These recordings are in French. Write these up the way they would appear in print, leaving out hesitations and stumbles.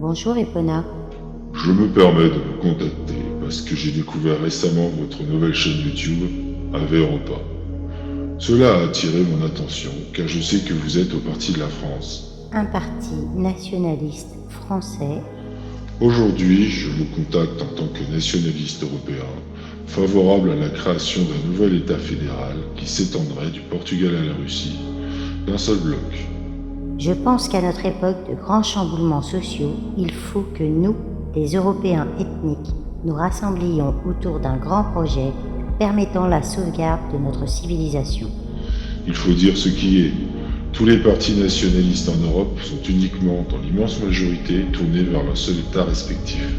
Bonjour Epona. Je me permets de vous contacter parce que j'ai découvert récemment votre nouvelle chaîne YouTube, Ave Europa. Cela a attiré mon attention car je sais que vous êtes au Parti de la France. Un parti nationaliste français. Aujourd'hui, je vous contacte en tant que nationaliste européen, favorable à la création d'un nouvel État fédéral qui s'étendrait du Portugal à la Russie, d'un seul bloc. Je pense qu'à notre époque de grands chamboulements sociaux, il faut que nous, des Européens ethniques, nous rassemblions autour d'un grand projet permettant la sauvegarde de notre civilisation. Il faut dire ce qui est. Tous les partis nationalistes en Europe sont uniquement, dans l'immense majorité, tournés vers leur seul État respectif.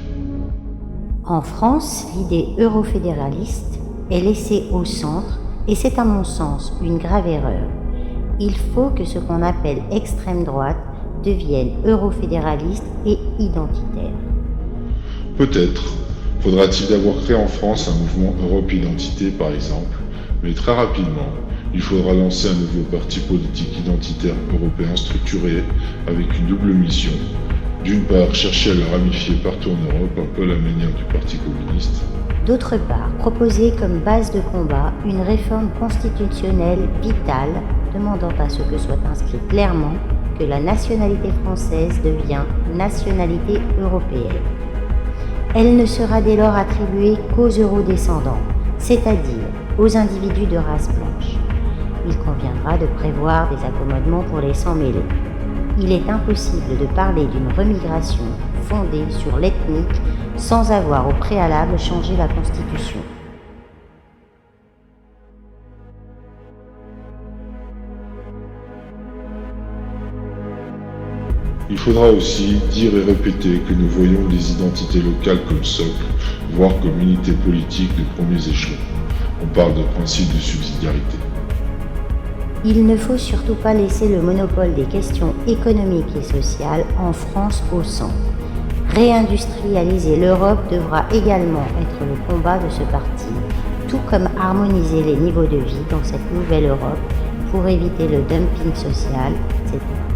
En France, l'idée eurofédéraliste est laissée au centre et c'est à mon sens une grave erreur. Il faut que ce qu'on appelle extrême droite devienne eurofédéraliste et identitaire. Peut-être faudra-t-il d'abord créer en France un mouvement Europe Identité par exemple, mais très rapidement, il faudra lancer un nouveau parti politique identitaire européen structuré avec une double mission. D'une part, chercher à le ramifier partout en Europe, un peu à la manière du Parti communiste. D'autre part, proposer comme base de combat une réforme constitutionnelle vitale demandant à ce que soit inscrit clairement que la nationalité française devient nationalité européenne. Elle ne sera dès lors attribuée qu'aux eurodescendants, c'est-à-dire aux individus de race blanche. Il conviendra de prévoir des accommodements pour les sans-mêlés. Il est impossible de parler d'une remigration fondée sur l'ethnique sans avoir au préalable changé la Constitution. Il faudra aussi dire et répéter que nous voyons les identités locales comme socle, voire comme unité politique de premiers échelons. On parle de principe de subsidiarité. Il ne faut surtout pas laisser le monopole des questions économiques et sociales en France au centre. Réindustrialiser l'Europe devra également être le combat de ce parti, tout comme harmoniser les niveaux de vie dans cette nouvelle Europe pour éviter le dumping social, etc.